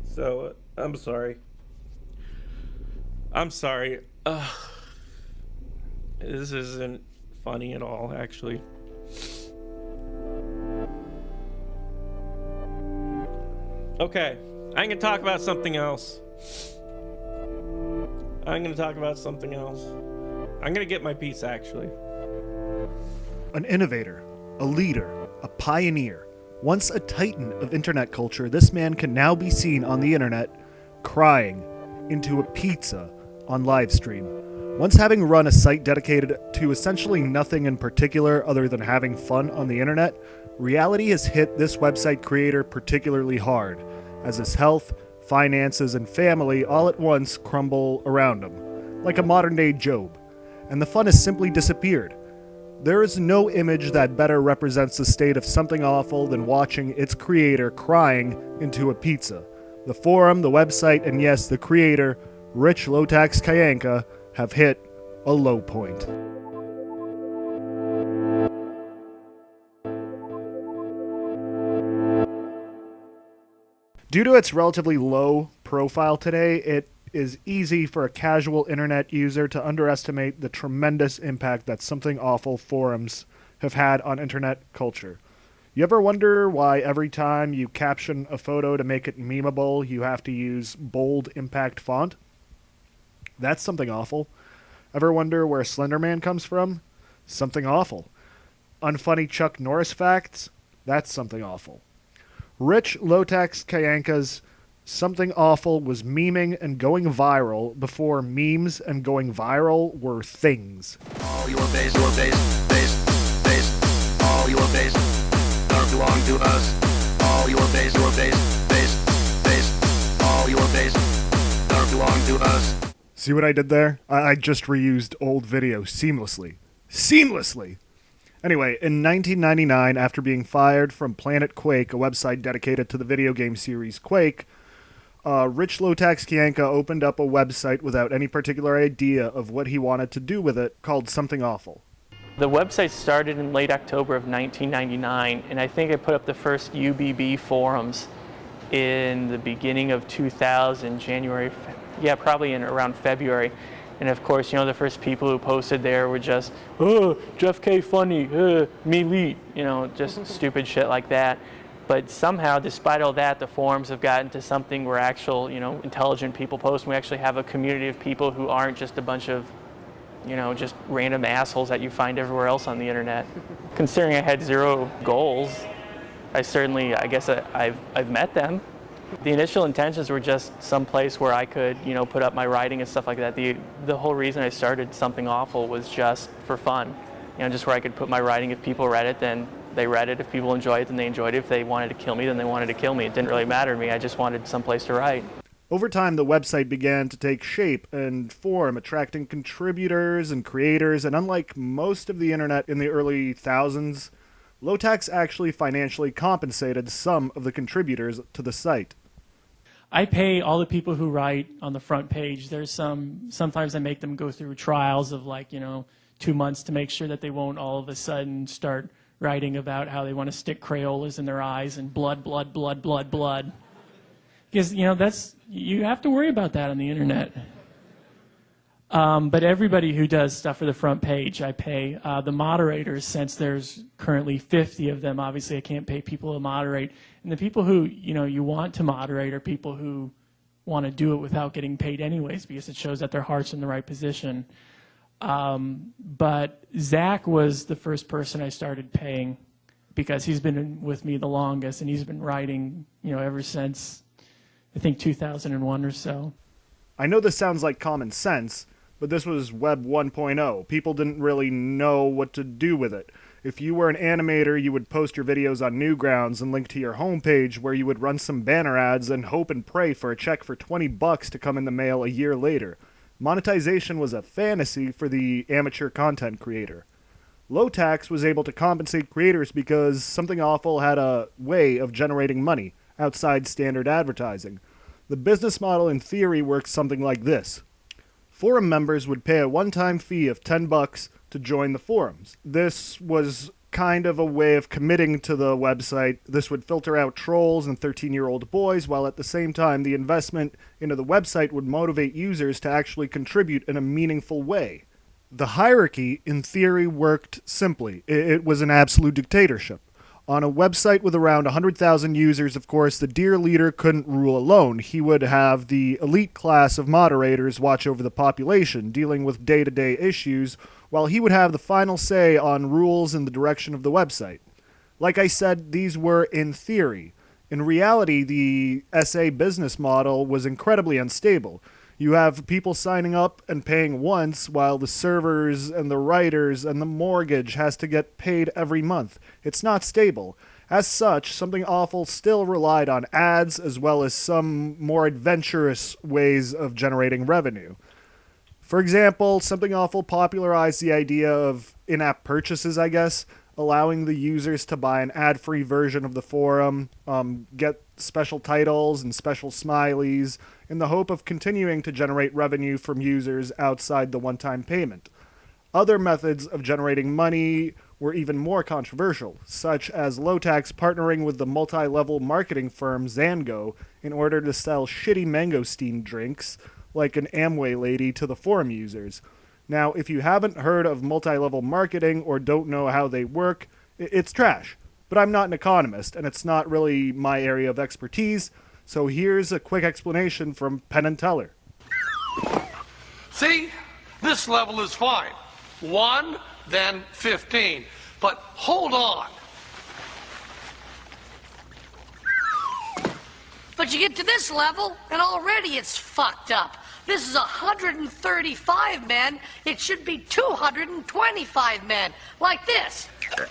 So, I'm sorry. I'm sorry. This isn't funny at all, actually. Okay, I'm gonna talk about something else. I'm gonna talk about something else. I'm gonna get my piece, actually. An innovator, a leader, a pioneer. Once a titan of internet culture, this man can now be seen on the internet crying into a pizza on livestream. Once having run a site dedicated to essentially nothing in particular other than having fun on the internet, reality has hit this website creator particularly hard, as his health, finances, and family all at once crumble around him, like a modern-day Job, and the fun has simply disappeared. There is no image that better represents the state of something awful than watching its creator crying into a pizza. The forum, the website, and yes, the creator, Rich Lotax Kayanka, have hit a low point. Due to its relatively low profile today, it is easy for a casual internet user to underestimate the tremendous impact that Something Awful forums have had on internet culture. You ever wonder why every time you caption a photo to make it memeable, you have to use bold impact font? That's Something Awful. Ever wonder where Slenderman comes from? Something Awful. Unfunny Chuck Norris facts? That's Something Awful. Rich Lotax Kayanka's Something Awful was memeing and going viral before memes and going viral were things. All your base, all your base, don't belong to us. All your base, all your base, don't belong to us. See what I did there? I just reused old video seamlessly. Seamlessly! Anyway, in 1999, after being fired from Planet Quake, a website dedicated to the video game series Quake, Rich Lotax Kayanka opened up a website without any particular idea of what he wanted to do with it, called Something Awful. The website started in late October of 1999, and I think I put up the first UBB forums in the beginning of 2000, January, probably in around February. And of course, the first people who posted there were just, oh, Jeff K funny, me lead, just stupid shit like that. But somehow, despite all that, the forums have gotten to something where actual, intelligent people post, and we actually have a community of people who aren't just a bunch of, just random assholes that you find everywhere else on the internet. Considering I had zero goals, I guess I've met them. The initial intentions were just some place where I could, put up my writing and stuff like that. The whole reason I started Something Awful was just for fun. Just where I could put my writing. If people read it, then they read it. If people enjoyed it, then they enjoyed it. If they wanted to kill me, then they wanted to kill me. It didn't really matter to me. I just wanted some place to write. Over time, the website began to take shape and form, attracting contributors and creators, and unlike most of the internet in the early thousands, Lotax actually financially compensated some of the contributors to the site. I pay all the people who write on the front page. Sometimes I make them go through trials of 2 months to make sure that they won't all of a sudden start writing about how they want to stick Crayolas in their eyes and blood. Because, you have to worry about that on the internet. But everybody who does stuff for the front page, I pay. The moderators, since there's currently 50 of them, obviously I can't pay people to moderate. And the people who, you want to moderate are people who want to do it without getting paid anyways, because it shows that their heart's in the right position. But Zach was the first person I started paying because he's been with me the longest, and he's been writing, ever since, I think, 2001 or so. I know this sounds like common sense, but this was Web 1.0. People didn't really know what to do with it. If you were an animator, you would post your videos on Newgrounds and link to your homepage where you would run some banner ads and hope and pray for a check for $20 to come in the mail a year later. Monetization was a fantasy for the amateur content creator. Lotax was able to compensate creators because Something Awful had a way of generating money outside standard advertising. The business model in theory works something like this. Forum members would pay a one-time fee of $10 to join the forums. This was kind of a way of committing to the website. This would filter out trolls and 13-year-old boys, while at the same time the investment into the website would motivate users to actually contribute in a meaningful way. The hierarchy, in theory, worked simply. It was an absolute dictatorship. On a website with around 100,000 users, of course, the dear leader couldn't rule alone. He would have the elite class of moderators watch over the population, dealing with day-to-day issues, while he would have the final say on rules and the direction of the website. Like I said, these were in theory. In reality, the SA business model was incredibly unstable. You have people signing up and paying once, while the servers and the writers and the mortgage has to get paid every month. It's not stable. As such, Something Awful still relied on ads as well as some more adventurous ways of generating revenue. For example, Something Awful popularized the idea of in-app purchases, I guess, allowing the users to buy an ad-free version of the forum, get special titles and special smileys, in the hope of continuing to generate revenue from users outside the one-time payment. Other methods of generating money were even more controversial, such as Lowtax partnering with the multi-level marketing firm Zango in order to sell shitty mangosteen drinks like an Amway lady to the forum users. Now, if you haven't heard of multi-level marketing or don't know how they work, it's trash. But I'm not an economist, and it's not really my area of expertise, so here's a quick explanation from Penn and Teller. See, this level is fine. 1, then 15. But hold on. But you get to this level, and already it's fucked up. This is 135 men. It should be 225 men. Like this. Now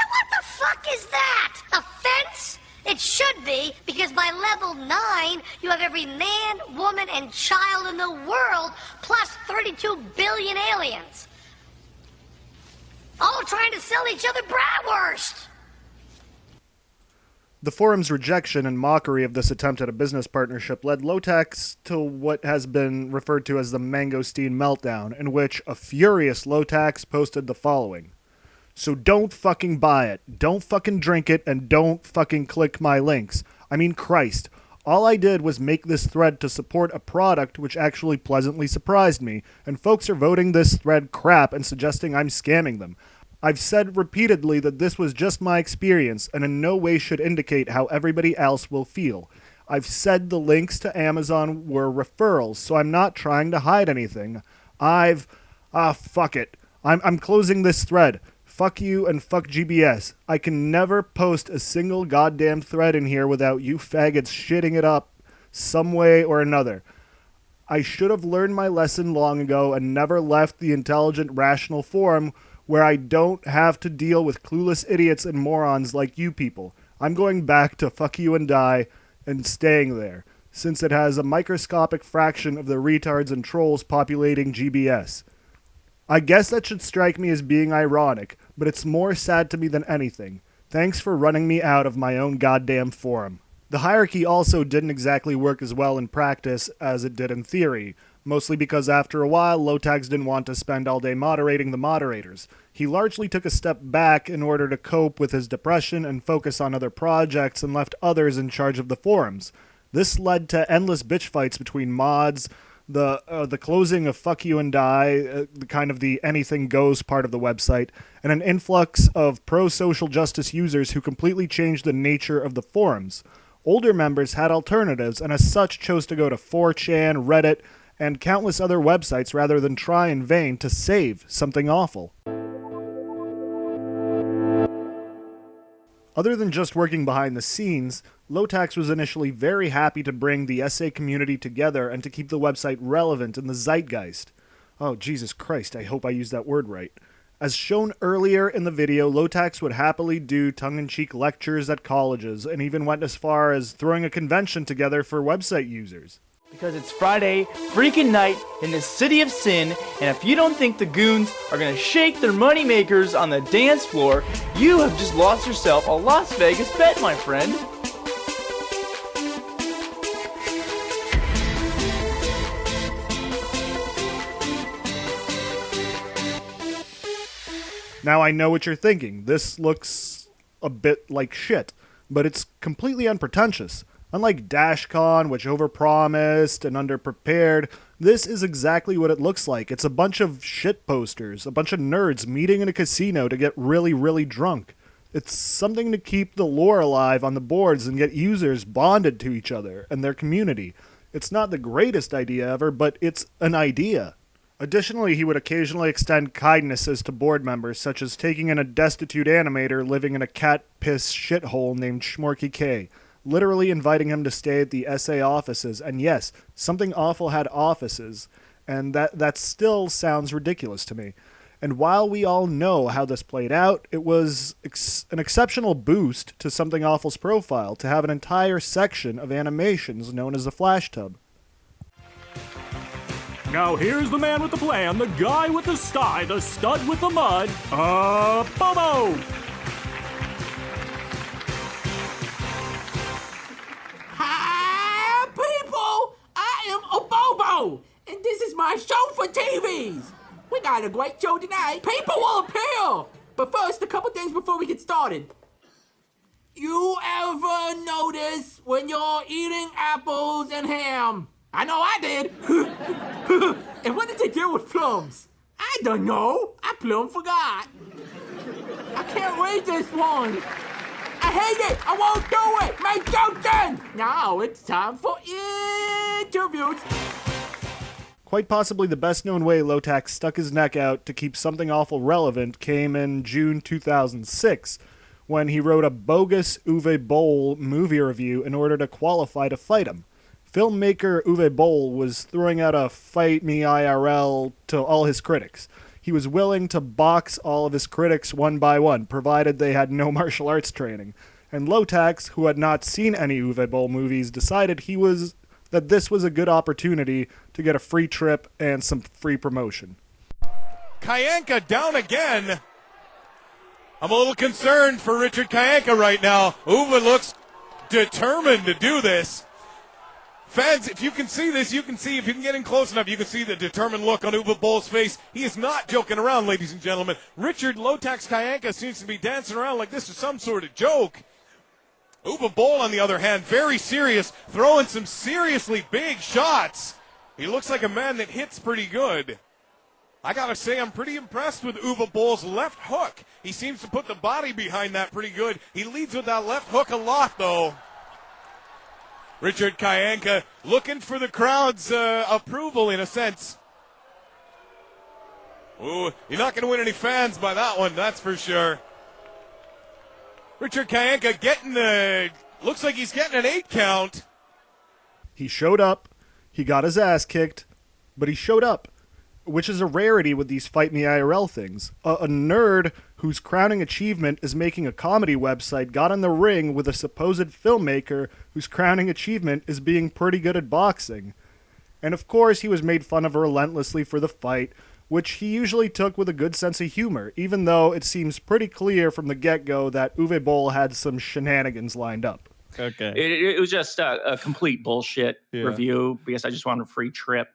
what the fuck is that? A fence? It should be, because by level 9, you have every man, woman, and child in the world, plus 32 billion aliens. All trying to sell each other bratwurst. The forum's rejection and mockery of this attempt at a business partnership led Lowtax to what has been referred to as the Mangosteen Meltdown, in which a furious Lowtax posted the following. So don't fucking buy it, don't fucking drink it, and don't fucking click my links. I mean, Christ. All I did was make this thread to support a product which actually pleasantly surprised me, and folks are voting this thread crap and suggesting I'm scamming them. I've said repeatedly that this was just my experience and in no way should indicate how everybody else will feel. I've said the links to Amazon were referrals, so I'm not trying to hide anything. Fuck it. I'm closing this thread. Fuck you and fuck GBS. I can never post a single goddamn thread in here without you faggots shitting it up some way or another. I should have learned my lesson long ago and never left the intelligent, rational forum where I don't have to deal with clueless idiots and morons like you people. I'm going back to fuck you and die and staying there, since it has a microscopic fraction of the retards and trolls populating GBS. I guess that should strike me as being ironic, but it's more sad to me than anything. Thanks for running me out of my own goddamn forum. The hierarchy also didn't exactly work as well in practice as it did in theory, mostly because after a while, Lowtax didn't want to spend all day moderating the moderators. He largely took a step back in order to cope with his depression and focus on other projects and left others in charge of the forums. This led to endless bitch fights between mods, the closing of Fuck You and Die, kind of the anything goes part of the website, and an influx of pro-social justice users who completely changed the nature of the forums. Older members had alternatives and as such chose to go to 4chan, Reddit, and countless other websites rather than try in vain to save Something Awful. Other than just working behind the scenes, Lowtax was initially very happy to bring the SA community together and to keep the website relevant in the zeitgeist. Oh, Jesus Christ, I hope I used that word right. As shown earlier in the video, Lowtax would happily do tongue-in-cheek lectures at colleges and even went as far as throwing a convention together for website users. Because it's Friday freaking night in the city of sin, and if you don't think the goons are gonna shake their moneymakers on the dance floor, you have just lost yourself a Las Vegas bet, my friend. Now I know what you're thinking. This looks a bit like shit, but it's completely unpretentious. Unlike DashCon, which overpromised and underprepared, this is exactly what it looks like. It's a bunch of shit posters, a bunch of nerds meeting in a casino to get really, really drunk. It's something to keep the lore alive on the boards and get users bonded to each other and their community. It's not the greatest idea ever, but it's an idea. Additionally, he would occasionally extend kindnesses to board members, such as taking in a destitute animator living in a cat-piss shithole named Schmorky K, literally inviting him to stay at the SA offices. And yes, Something Awful had offices, and that still sounds ridiculous to me. And while we all know how this played out, it was an exceptional boost to Something Awful's profile to have an entire section of animations known as the Flash Tub. Now here's the man with the plan, the guy with the sty, the stud with the mud, Bobo! Hi, people! I am a Bobo, and this is my show for TVs. We got a great show tonight. People will appear. But first, a couple things before we get started. You ever notice when you're eating apples and ham? I know I did. And what did they do with plums? I don't know. I plumb forgot. I can't read this one. I hate it. I won't do it. My joke done. Now it's time for interviews. Quite possibly the best-known way Lotax stuck his neck out to keep Something Awful relevant came in June 2006, when he wrote a bogus Uwe Boll movie review in order to qualify to fight him. Filmmaker Uwe Boll was throwing out a fight me IRL to all his critics. He was willing to box all of his critics one by one, provided they had no martial arts training. And Lotax, who had not seen any Uwe Boll movies, decided that this was a good opportunity to get a free trip and some free promotion. Kayanka down again. I'm a little concerned for Richard Kayanka right now. Uwe looks determined to do this. Fans, if you can see this, you can see, if you can get in close enough, you can see the determined look on Uwe Boll's face. He is not joking around, ladies and gentlemen. Richard Lotax Kayanka seems to be dancing around like this is some sort of joke. Uwe Boll, on the other hand, very serious, throwing some seriously big shots. He looks like a man that hits pretty good. I gotta say, I'm pretty impressed with Uwe Boll's left hook. He seems to put the body behind that pretty good. He leads with that left hook a lot, though. Richard Kayanka looking for the crowd's approval, in a sense. Ooh, you're not gonna win any fans by that one, that's for sure. Richard Kayanka looks like he's getting an 8 count. He showed up, he got his ass kicked, but he showed up, which is a rarity with these Fight Me IRL things. A nerd whose crowning achievement is making a comedy website got in the ring with a supposed filmmaker whose crowning achievement is being pretty good at boxing. And of course he was made fun of relentlessly for the fight, which he usually took with a good sense of humor, even though it seems pretty clear from the get-go that Uwe Boll had some shenanigans lined up. Okay. It was just a complete bullshit review because I just wanted a free trip.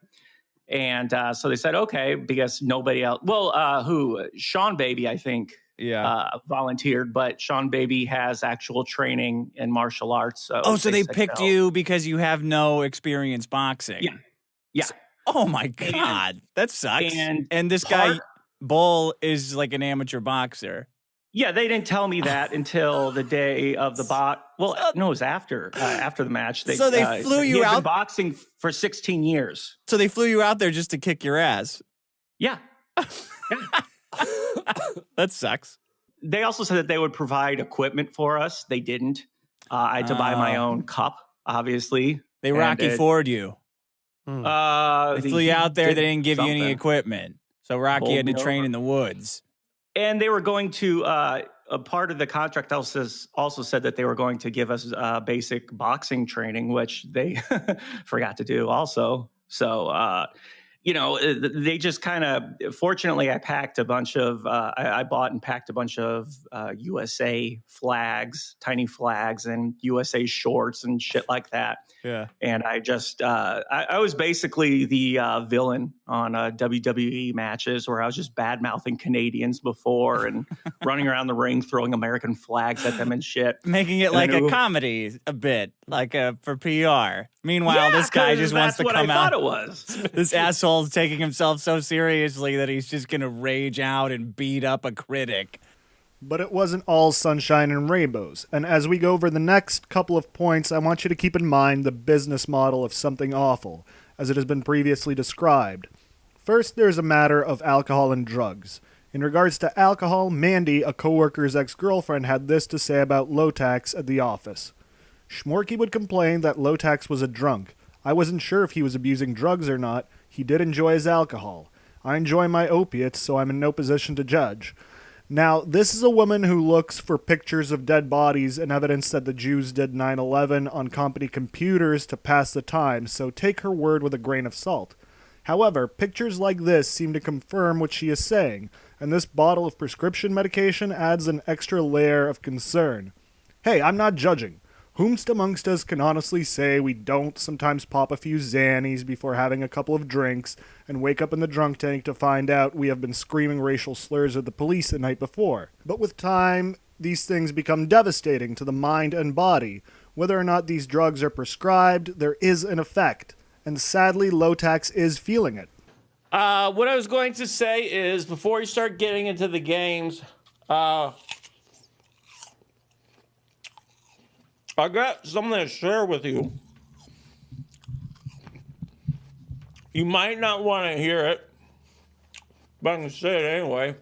And so they said, okay, because nobody else, Sean Baby, I think, volunteered, but Sean Baby has actual training in martial arts. So so they picked you because you have no experience boxing. Yeah. Oh my God, that sucks. And this guy, Bull, is like an amateur boxer. Yeah, they didn't tell me that until the day of the Well, no, it was after the match. They flew you out. Been boxing for 16 years. So they flew you out there just to kick your ass. Yeah. That sucks. They also said that they would provide equipment for us. They didn't. I had to buy my own cup, obviously. They Rocky Ford you. They flew you out there. They didn't give you any equipment. So Rocky had to train in the woods. And they were going to, a part of the contract also said that they were going to give us basic boxing training, which they forgot to do also. So you know, they just kind of, fortunately, I packed a bunch of, I bought and packed a bunch of USA flags, tiny flags, and USA shorts and shit like that. Yeah. And I just, I was basically the villain on WWE matches where I was just bad-mouthing Canadians before and running around the ring throwing American flags at them and shit. Making it like a comedy a bit, like for PR. Meanwhile, this guy just wants to come out. That's what I thought it was. This asshole's taking himself so seriously that he's just going to rage out and beat up a critic. But it wasn't all sunshine and rainbows, and as we go over the next couple of points, I want you to keep in mind the business model of Something Awful, as it has been previously described. First, there's a matter of alcohol and drugs. In regards to alcohol, Mandy, a coworker's ex-girlfriend, had this to say about Lotax at the office. Schmorky would complain that Lotax was a drunk. I wasn't sure if he was abusing drugs or not. He did enjoy his alcohol. I enjoy my opiates, so I'm in no position to judge. Now, this is a woman who looks for pictures of dead bodies and evidence that the Jews did 9/11 on company computers to pass the time, so take her word with a grain of salt. However, pictures like this seem to confirm what she is saying, and this bottle of prescription medication adds an extra layer of concern. Hey, I'm not judging. Whomst amongst us can honestly say we don't sometimes pop a few Xannies before having a couple of drinks and wake up in the drunk tank to find out we have been screaming racial slurs at the police the night before. But with time, these things become devastating to the mind and body. Whether or not these drugs are prescribed, there is an effect. And sadly, Lotax is feeling it. What I was going to say is, before you start getting into the games, I got something to share with you. You might not want to hear it, but I'm going to say it anyway.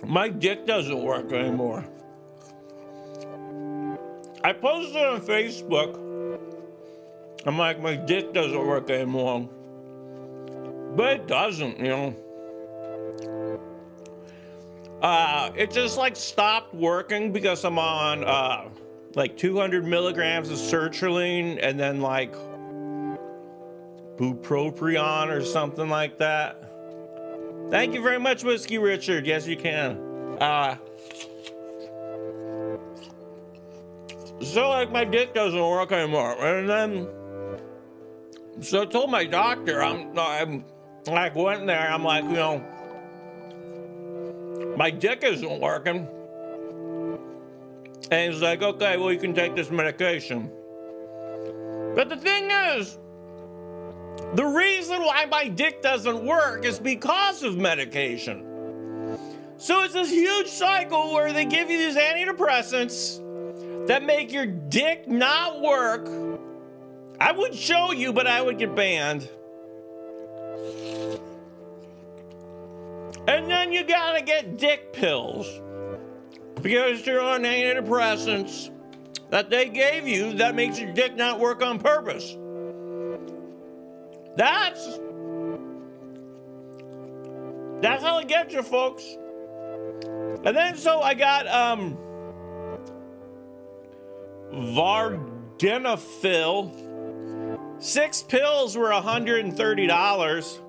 My dick doesn't work anymore. I posted on Facebook. I'm like, my dick doesn't work anymore. But it doesn't, you know. It just like stopped working because I'm on like 200 milligrams of sertraline and then like bupropion or something like that. Thank you very much, Whiskey Richard. Yes, you can. So like my dick doesn't work anymore, and then so I told my doctor, I'm like went there, I'm like, you know, my dick isn't working. And he's like, okay, well, you can take this medication. But the thing is, the reason why my dick doesn't work is because of medication. So it's this huge cycle where they give you these antidepressants that make your dick not work. I would show you, but I would get banned. And then you gotta get dick pills because you're on antidepressants that they gave you that makes your dick not work on purpose. That's how they get you, folks. And then so I got Vardenafil. 6 pills were $130.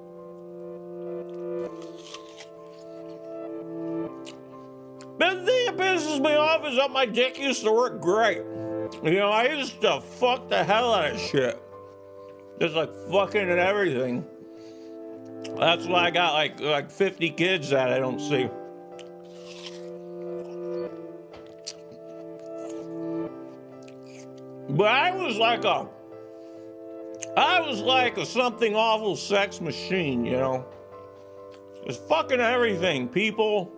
But the thing that pisses me off is that my dick used to work great. You know, I used to fuck the hell out of shit. Just like fucking and everything. That's why I got like 50 kids that I don't see. But I was like a something awful sex machine, you know. Just fucking everything. People,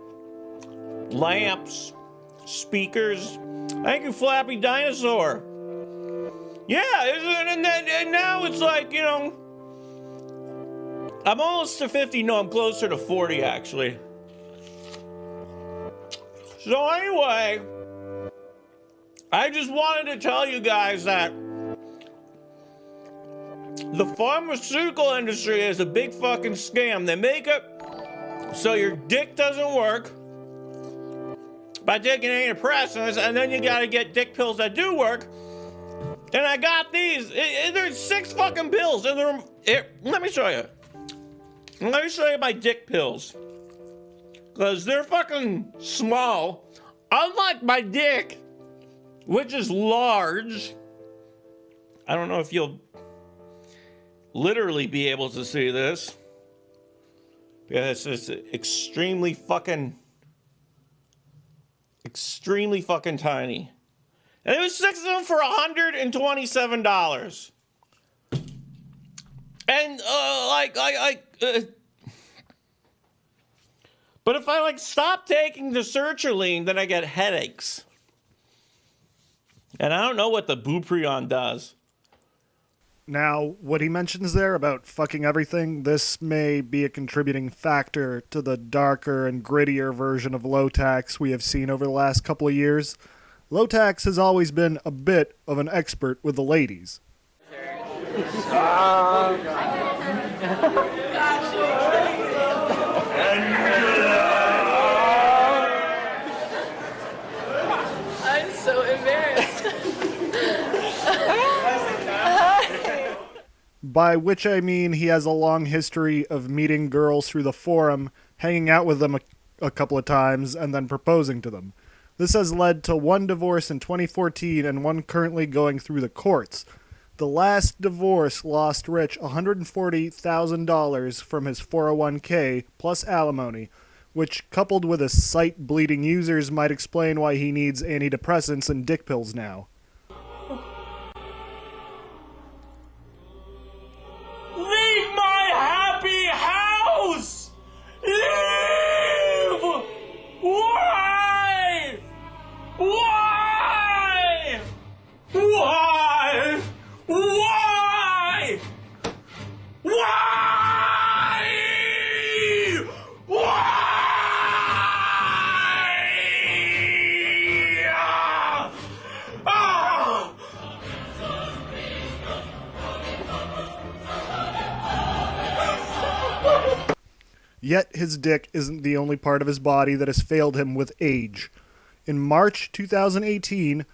lamps, speakers. Thank you, Flappy Dinosaur. Yeah, and now it's like, you know, I'm almost to 50. No, I'm closer to 40, actually. So anyway, I just wanted to tell you guys that the pharmaceutical industry is a big fucking scam. They make it so your dick doesn't work by taking antidepressants, and then you gotta get dick pills that do work. And I got these. There's 6 fucking pills. And let me show you. Let me show you my dick pills. Because they're fucking small. Unlike my dick, which is large. I don't know if you'll literally be able to see this. Because it's extremely fucking tiny. And it was 6 of them for $127. And but if I stop taking the sertraline, then I get headaches. And I don't know what the Buprion does. Now, what he mentions there about fucking everything, this may be a contributing factor to the darker and grittier version of Lowtax we have seen over the last couple of years. Lowtax has always been a bit of an expert with the ladies. I'm so embarrassed. By which I mean he has a long history of meeting girls through the forum, hanging out with them a couple of times, and then proposing to them. This has led to one divorce in 2014 and one currently going through the courts. The last divorce lost Rich $140,000 from his 401k plus alimony, which, coupled with his site bleeding users, might explain why he needs antidepressants and dick pills now. Leave my happy house! Leave! Why? Why? Why? Why? Why? Why? Ah! Yet his dick isn't the only part of his body that has failed him with age. In March 2018,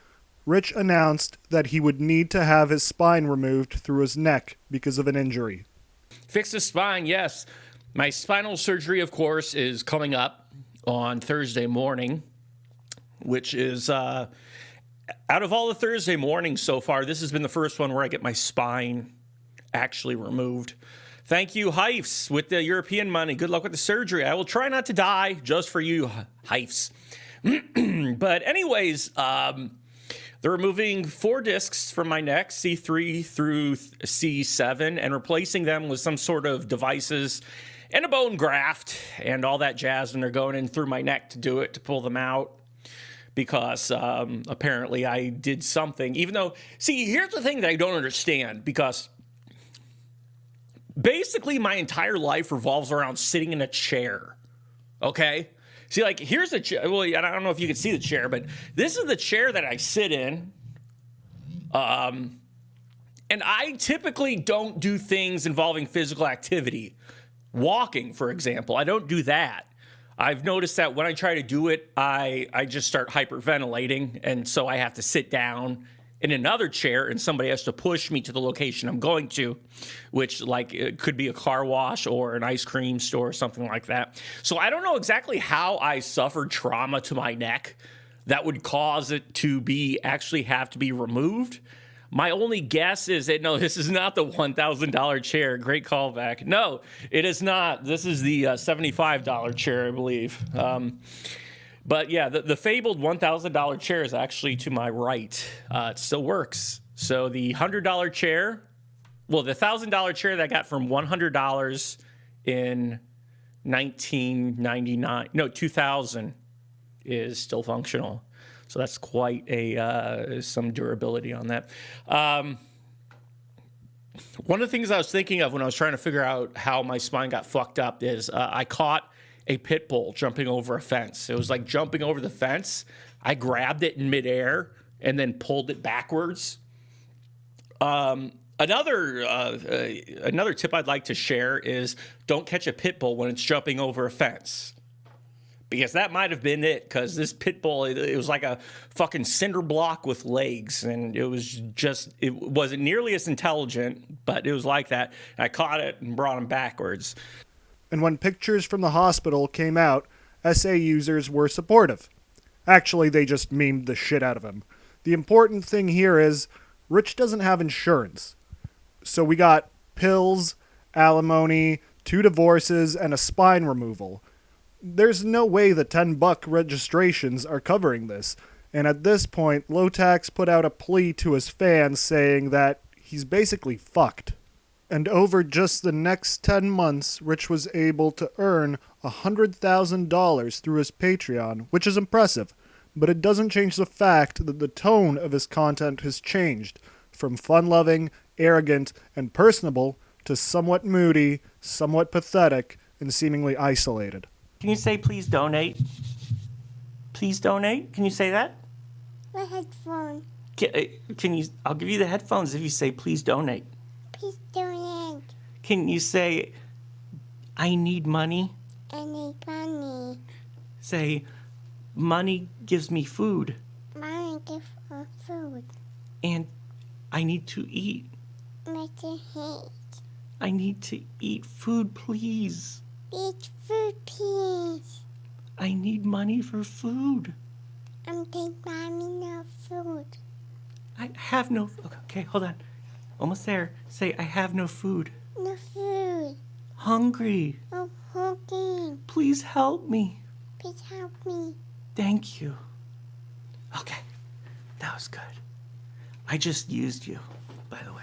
Rich announced that he would need to have his spine removed through his neck because of an injury. Fix the spine, yes. My spinal surgery, of course, is coming up on Thursday morning, which is, out of all the Thursday mornings so far, this has been the first one where I get my spine actually removed. Thank you, Heifs, with the European money. Good luck with the surgery. I will try not to die just for you, Heifs. But anyways, they're removing 4 discs from my neck, C3 through C7, and replacing them with some sort of devices and a bone graft and all that jazz. And they're going in through my neck to do it, to pull them out. Because apparently I did something, even though, see, here's the thing that I don't understand, because basically my entire life revolves around sitting in a chair, okay? See, like, here's a chair. Well, I don't know if you can see the chair, but this is the chair that I sit in. And I typically don't do things involving physical activity. Walking, for example, I don't do that. I've noticed that when I try to do it, I just start hyperventilating, and so I have to sit down in another chair, and somebody has to push me to the location I'm going to, which, like, it could be a car wash or an ice cream store or something like that. So I don't know exactly how I suffered trauma to my neck that would cause it to be actually have to be removed. My only guess is that, no, this is not the $1,000 chair. Great callback. No, it is not. This is the $75 chair, I believe. But yeah, the fabled $1,000 chair is actually to my right. It still works. So the $100 chair, well, the $1,000 chair that I got from $100 in 1999, no, 2000 is still functional. So that's quite some durability on that. One of the things I was thinking of when I was trying to figure out how my spine got fucked up is I caught a pit bull jumping over a fence. It was like jumping over the fence. I grabbed it in midair and then pulled it backwards. Another tip I'd like to share is don't catch a pit bull when it's jumping over a fence. because that might have been it, because this pit bull, it was like a fucking cinder block with legs, and it wasn't nearly as intelligent, but it was like that. I caught it and brought him backwards. And when pictures from the hospital came out, SA users were supportive. Actually, they just memed the shit out of him. The important thing here is Rich doesn't have insurance. So we got pills, alimony, 2 divorces, and a spine removal. There's no way the $10 registrations are covering this. And at this point, Lowtax put out a plea to his fans saying that he's basically fucked. And over just the next 10 months, Rich was able to earn $100,000 through his Patreon, which is impressive. But it doesn't change the fact that the tone of his content has changed from fun-loving, arrogant, and personable to somewhat moody, somewhat pathetic, and seemingly isolated. Can you say please donate? Please donate? Can you say that? My headphone. Can you? I'll give you the headphones if you say please donate. Please donate. Can you say I need money? I need money. Say money gives me food. Money gives me food. And I need to eat. Make to hate. I need to eat food, please. Eat food, please. I need money for food. I'm taking mommy no food. I have no... Okay, hold on. Almost there. Say, I have no food. No food. Hungry. I'm hungry. Please help me. Please help me. Thank you. Okay, that was good. I just used you, by the way.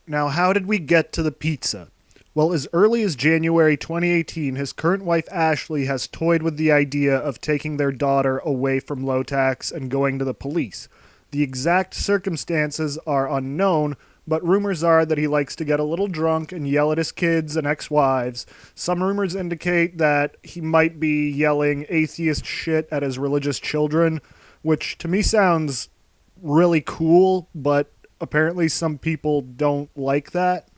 Now, how did we get to the pizza? Well, as early as January 2018, his current wife Ashley has toyed with the idea of taking their daughter away from Lowtax and going to the police. The exact circumstances are unknown, but rumors are that he likes to get a little drunk and yell at his kids and ex-wives. Some rumors indicate that he might be yelling atheist shit at his religious children, which to me sounds really cool, but apparently some people don't like that.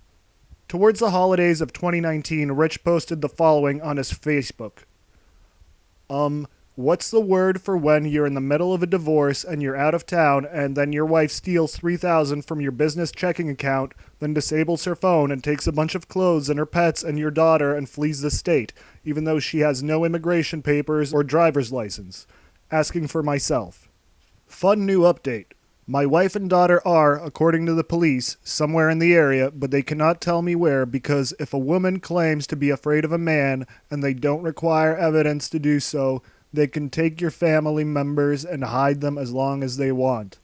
Towards the holidays of 2019, Rich posted the following on his Facebook. What's the word for when you're in the middle of a divorce and you're out of town and then your wife steals $3,000 from your business checking account, then disables her phone and takes a bunch of clothes and her pets and your daughter and flees the state, even though she has no immigration papers or driver's license? Asking for myself. Fun new update. My wife and daughter are, according to the police, somewhere in the area, but they cannot tell me where because if a woman claims to be afraid of a man and they don't require evidence to do so, they can take your family members and hide them as long as they want.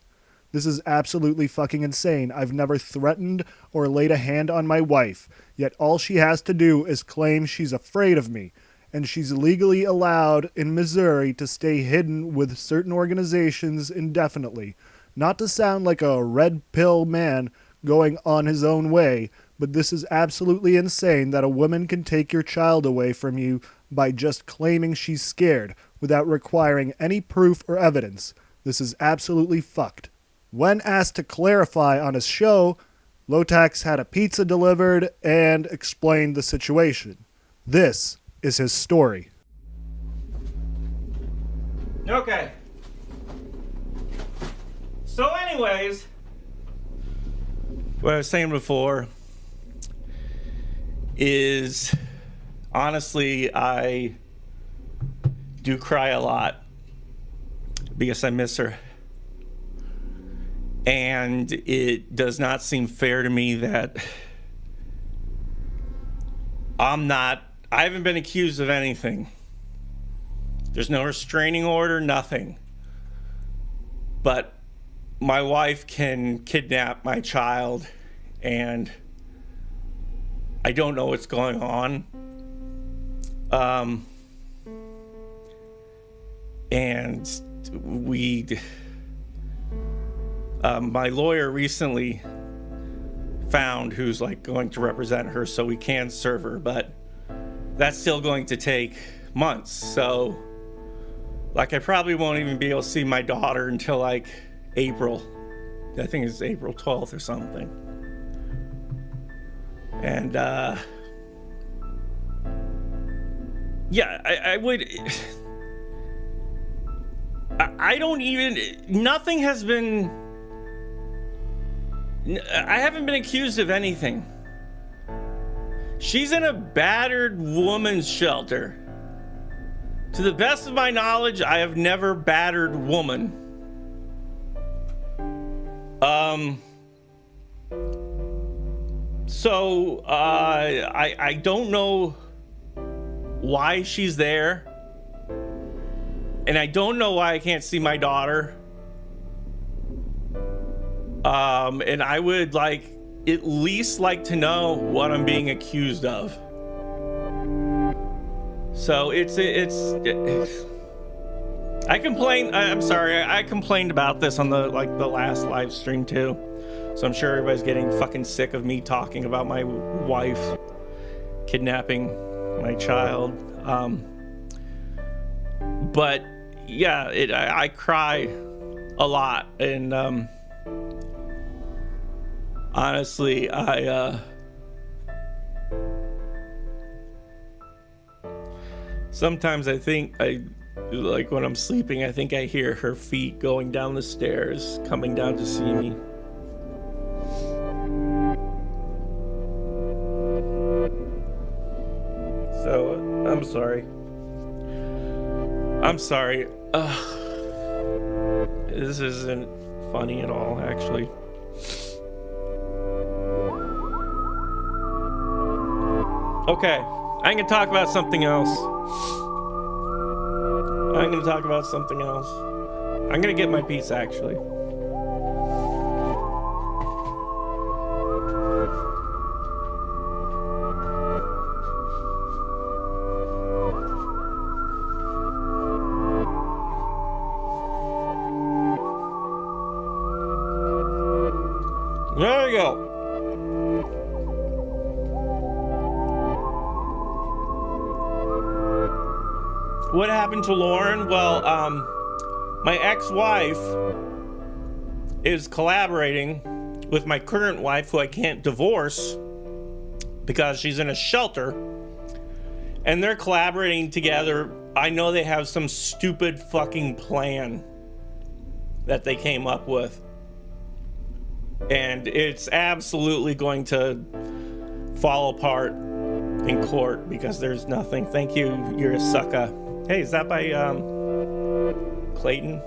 This is absolutely fucking insane. I've never threatened or laid a hand on my wife, yet all she has to do is claim she's afraid of me, and she's legally allowed in Missouri to stay hidden with certain organizations indefinitely. Not to sound like a red pill man going on his own way, but this is absolutely insane that a woman can take your child away from you by just claiming she's scared without requiring any proof or evidence. This is absolutely fucked. When asked to clarify on his show, Lowtax had a pizza delivered and explained the situation. This is his story. Okay. So anyways, what I was saying before is, honestly, I do cry a lot because I miss her. And it does not seem fair to me that I haven't been accused of anything. There's no restraining order, nothing. But my wife can kidnap my child, and I don't know what's going on. And my lawyer recently found who's like going to represent her, so we can serve her, but that's still going to take months. So like I probably won't even be able to see my daughter until like April. I think it's April 12th or something. And yeah, I would. I don't even. Nothing has been. I haven't been accused of anything. She's in a battered woman's shelter. To the best of my knowledge, I have never battered woman. So I don't know why she's there, and I don't know why I can't see my daughter. And I would at least like to know what I'm being accused of. So it's I complained. I'm sorry. I complained about this on the last live stream too. So I'm sure everybody's getting fucking sick of me talking about my wife kidnapping my child. But yeah, I cry a lot, and honestly, sometimes I think when I'm sleeping, I think I hear her feet going down the stairs, coming down to see me. So, I'm sorry. I'm sorry. This isn't funny at all, actually. Okay, I'm gonna talk about something else. I'm gonna get my piece, actually. There we go. What happened to Lauren? Well, my ex-wife is collaborating with my current wife, who I can't divorce because she's in a shelter, and they're collaborating together. I know they have some stupid fucking plan that they came up with, and it's absolutely going to fall apart in court because there's nothing. Thank you, you're a sucker. Hey, is that by Clayton?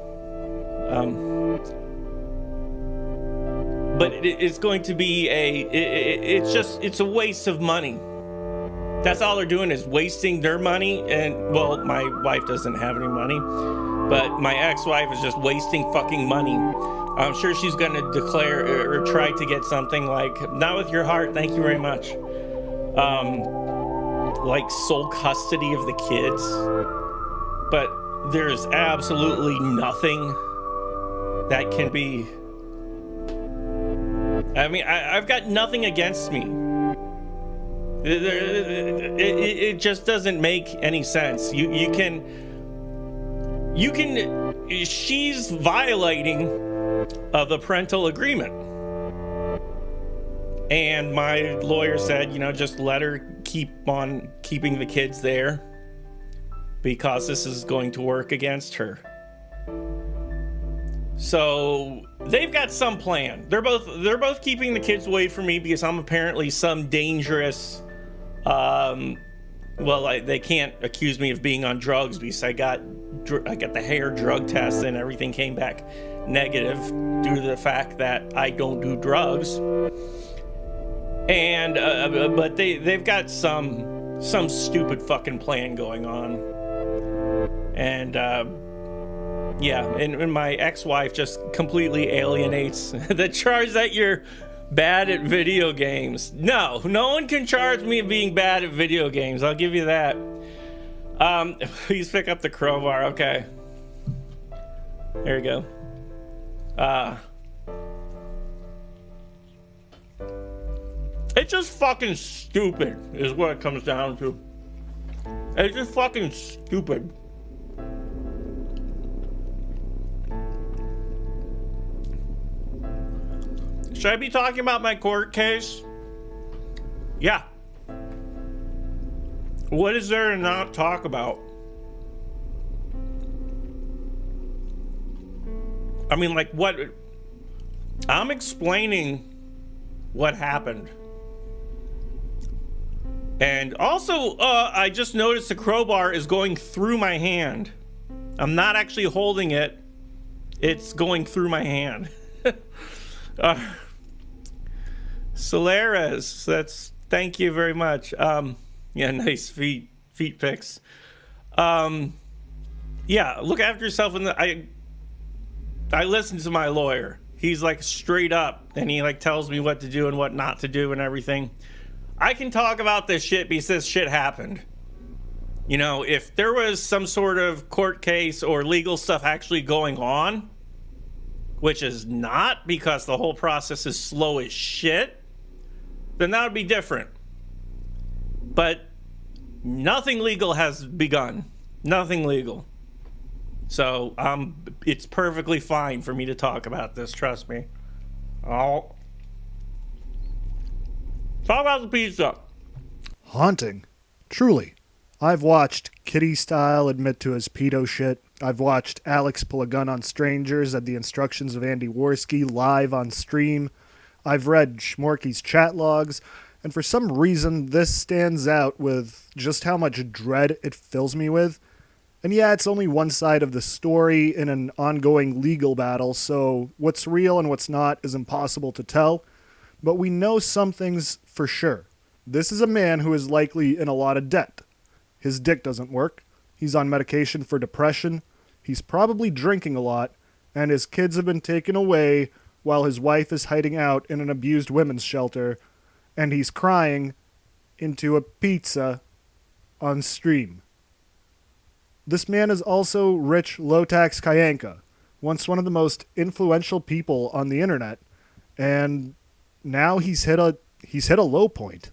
But it's going to be it's a waste of money. That's all they're doing is wasting their money. And well, my wife doesn't have any money, but my ex-wife is just wasting fucking money. I'm sure she's going to declare or try to get something like, not with your heart, thank you very much. Like sole custody of the kids. But there's absolutely nothing that can be. I mean, I've got nothing against me. It just doesn't make any sense. You can. She's violating the parental agreement, and my lawyer said, just let her keep on keeping the kids there, because this is going to work against her. So they've got some plan. They're both keeping the kids away from me because I'm apparently some dangerous. They can't accuse me of being on drugs because I got the hair drug test and everything came back negative due to the fact that I don't do drugs. And but they've got some stupid fucking plan going on. And and my ex-wife just completely alienates the charge that you're bad at video games. No one can charge me of being bad at video games. I'll give you that. Please pick up the crowbar. Okay, there you go. It's just fucking stupid is what it comes down to. It's just fucking stupid. Should I be talking about my court case? Yeah. What is there to not talk about? I mean, like, what? I'm explaining what happened. And also, I just noticed the crowbar is going through my hand. I'm not actually holding it. It's going through my hand. Solares, thank you very much. Yeah, nice feet pics. Yeah, look after yourself. I listen to my lawyer. He's like straight up, and he like tells me what to do and what not to do and everything. I can talk about this shit because this shit happened. You know, if there was some sort of court case or legal stuff actually going on, which is not because the whole process is slow as shit, then that would be different. But nothing legal has begun. Nothing legal. So it's perfectly fine for me to talk about this, trust me. I'll talk about the pizza. Haunting. Truly. I've watched Kitty Style admit to his pedo shit. I've watched Alex pull a gun on strangers at the instructions of Andy Worski live on stream. I've read Schmorky's chat logs, and for some reason this stands out with just how much dread it fills me with. And yeah, it's only one side of the story in an ongoing legal battle, so what's real and what's not is impossible to tell. But we know some things for sure. This is a man who is likely in a lot of debt. His dick doesn't work. He's on medication for depression. He's probably drinking a lot, and his kids have been taken away while his wife is hiding out in an abused women's shelter, and he's crying into a pizza on stream. This man is also Rich Lotax Kayanka, once one of the most influential people on the internet, and now he's hit a low point.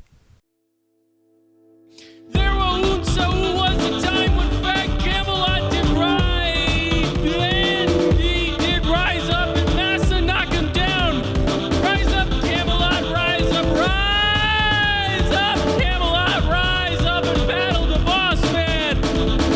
There was a time when Fat Camelot did rise, and he did rise up, and Massa knock him down. Rise up, Camelot, rise up, Camelot, rise up and battle the boss man.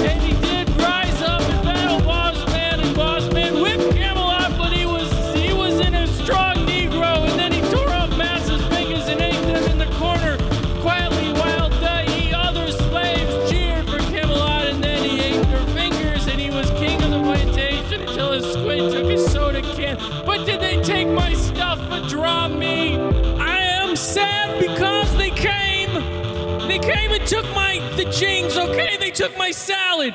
And he did rise up and battle boss man, and boss man whipped Camelot, but he was in a strong Negro, and then he tore off Massa's fingers and ate them in the corner quietly while the other slaves cheered for Camelot, and then he ate their fingers, and he was king of the plantation until his squid took his soda can. But did they take my stuff but draw me? I am sad because they came and took the jings, okay? They took my salad.